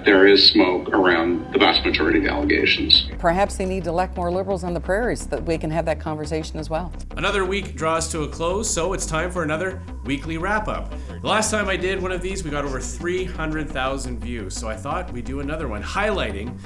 There is smoke around the vast majority of the allegations. Perhaps they need to elect more Liberals on the prairies so that we can have that conversation as well. Another week draws to a close, so it's time for another weekly wrap-up. The last time I did one of these, we got over 300,000 views, so I thought we'd do another one highlighting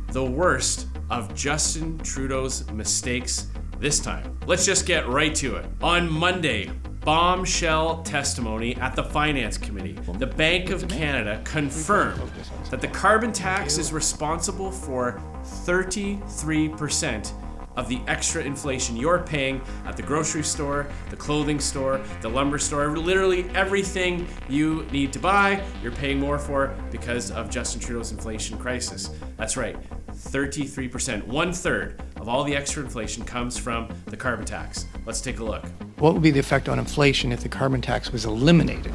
the worst of Justin Trudeau's mistakes this time. Let's just get right to it. On Monday, bombshell testimony at the Finance Committee. The Bank of Canada confirmed that the carbon tax is responsible for 33% of the extra inflation you're paying at the grocery store, the clothing store, the lumber store, literally everything you need to buy, you're paying more for because of Justin Trudeau's inflation crisis. That's right, 33%, 1/3 of all the extra inflation comes from the carbon tax. Let's take a look. What would be the effect on inflation if the carbon tax was eliminated?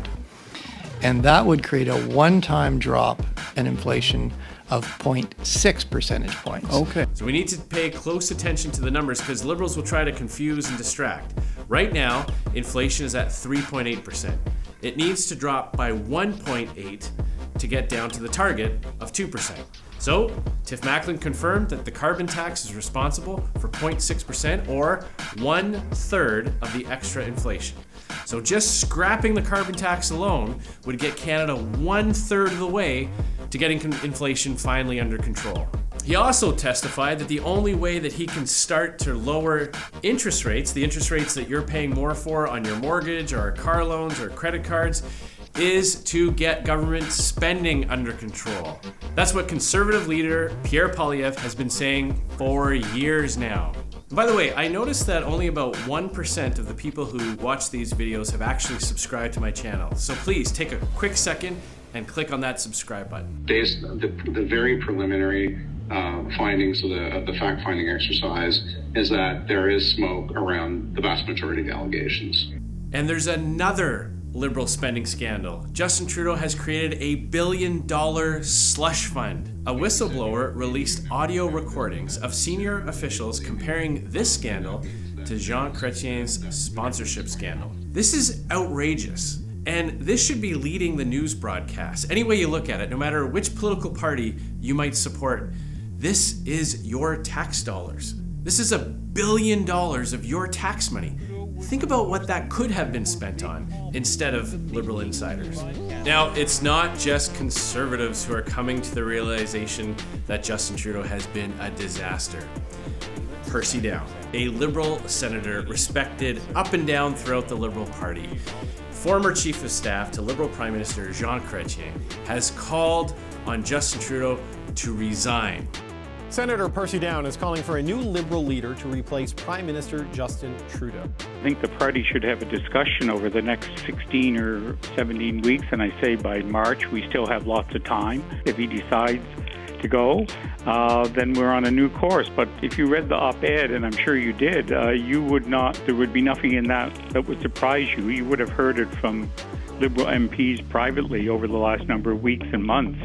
And that would create a one-time drop in inflation of 0.6 percentage points. Okay. So we need to pay close attention to the numbers because Liberals will try to confuse and distract. Right now, inflation is at 3.8%. It needs to drop by 1.8 to get down to the target of 2%. So, Tiff Macklin confirmed that the carbon tax is responsible for 0.6% or 1/3 of the extra inflation. So just scrapping the carbon tax alone would get Canada 1/3 of the way to getting inflation finally under control. He also testified that the only way that he can start to lower interest rates, the interest rates that you're paying more for on your mortgage or car loans or credit cards, is to get government spending under control. That's what Conservative leader Pierre Poilievre has been saying for years now. By the way, I noticed that only about 1% of the people who watch these videos have actually subscribed to my channel. So please take a quick second and click on that subscribe button. Based on the very preliminary findings of the fact-finding exercise is that there is smoke around the vast majority of the allegations. And there's another Liberal spending scandal. Justin Trudeau has created a $1 billion slush fund. A whistleblower released audio recordings of senior officials comparing this scandal to Jean Chrétien's sponsorship scandal. This is outrageous. And this should be leading the news broadcast. Any way you look at it, no matter which political party you might support, this is your tax dollars. This is $1 billion of your tax money. Think about what that could have been spent on instead of Liberal insiders. Now, it's not just Conservatives who are coming to the realization that Justin Trudeau has been a disaster. Percy Down, a Liberal senator respected up and down throughout the Liberal Party, former Chief of Staff to Liberal Prime Minister Jean Chrétien, has called on Justin Trudeau to resign. Senator Percy Down is calling for a new Liberal leader to replace Prime Minister Justin Trudeau. I think the party should have a discussion over the next 16 or 17 weeks, and I say by March we still have lots of time. If he decides to go, then we're on a new course. But if you read the op-ed, and I'm sure you did, there would be nothing in that would surprise you. You would have heard it from Liberal MPs privately over the last number of weeks and months.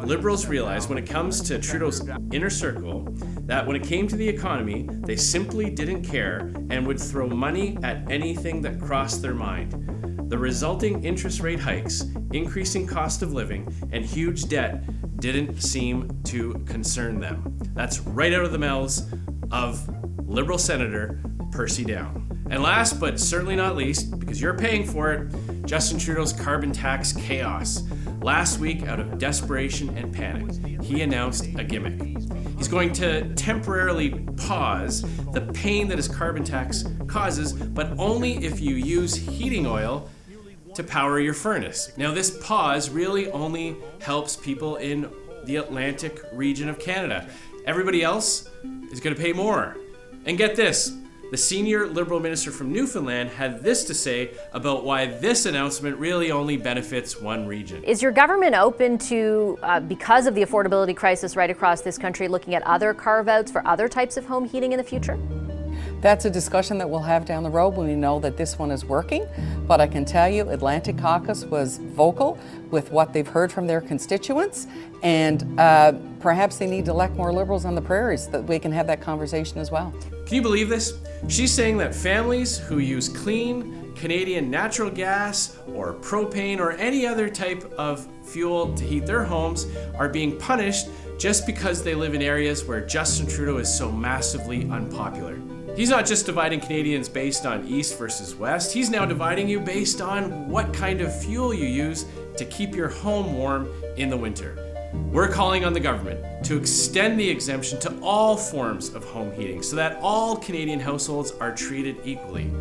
Liberals realized when it comes to Trudeau's inner circle that when it came to the economy, they simply didn't care and would throw money at anything that crossed their mind. The resulting interest rate hikes, increasing cost of living, and huge debt didn't seem to concern them. That's right out of the mouths of Liberal Senator Percy Down. And last but certainly not least, because you're paying for it, Justin Trudeau's carbon tax chaos. Last week, out of desperation and panic, he announced a gimmick. He's going to temporarily pause the pain that his carbon tax causes, but only if you use heating oil to power your furnace. Now, this pause really only helps people in the Atlantic region of Canada. Everybody else is going to pay more. And get this, the senior Liberal minister from Newfoundland had this to say about why this announcement really only benefits one region. Is your government open to, because of the affordability crisis right across this country, looking at other carve-outs for other types of home heating in the future? That's a discussion that we'll have down the road when we know that this one is working. But I can tell you, Atlantic Caucus was vocal with what they've heard from their constituents, and perhaps they need to elect more Liberals on the prairies so that we can have that conversation as well. Can you believe this? She's saying that families who use clean, Canadian natural gas or propane or any other type of fuel to heat their homes are being punished just because they live in areas where Justin Trudeau is so massively unpopular. He's not just dividing Canadians based on East versus West, he's now dividing you based on what kind of fuel you use to keep your home warm in the winter. We're calling on the government to extend the exemption to all forms of home heating so that all Canadian households are treated equally,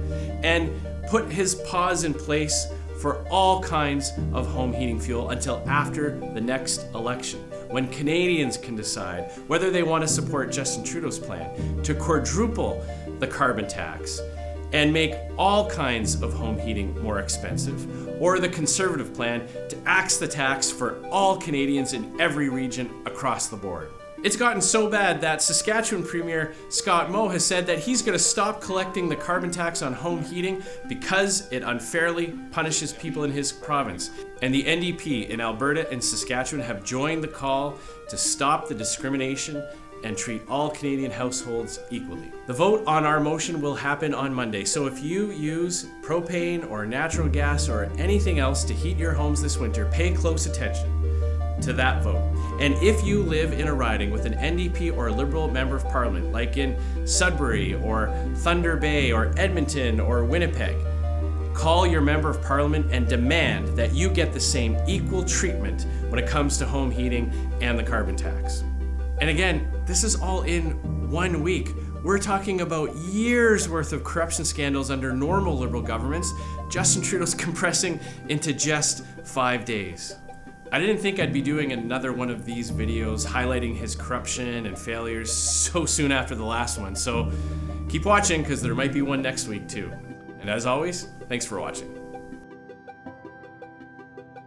and put his pause in place for all kinds of home heating fuel until after the next election, when Canadians can decide whether they want to support Justin Trudeau's plan to quadruple the carbon tax and make all kinds of home heating more expensive, or the Conservative plan to axe the tax for all Canadians in every region across the board. It's gotten so bad that Saskatchewan Premier Scott Moe has said that he's going to stop collecting the carbon tax on home heating because it unfairly punishes people in his province. And the NDP in Alberta and Saskatchewan have joined the call to stop the discrimination and treat all Canadian households equally. The vote on our motion will happen on Monday, so if you use propane or natural gas or anything else to heat your homes this winter, pay close attention to that vote. And if you live in a riding with an NDP or Liberal member of Parliament, like in Sudbury or Thunder Bay or Edmonton or Winnipeg, call your member of Parliament and demand that you get the same equal treatment when it comes to home heating and the carbon tax. And again, this is all in 1 week. We're talking about years worth of corruption scandals under normal Liberal governments. Justin Trudeau's compressing into just 5 days. I didn't think I'd be doing another one of these videos highlighting his corruption and failures so soon after the last one. So keep watching, because there might be one next week too. And as always, thanks for watching.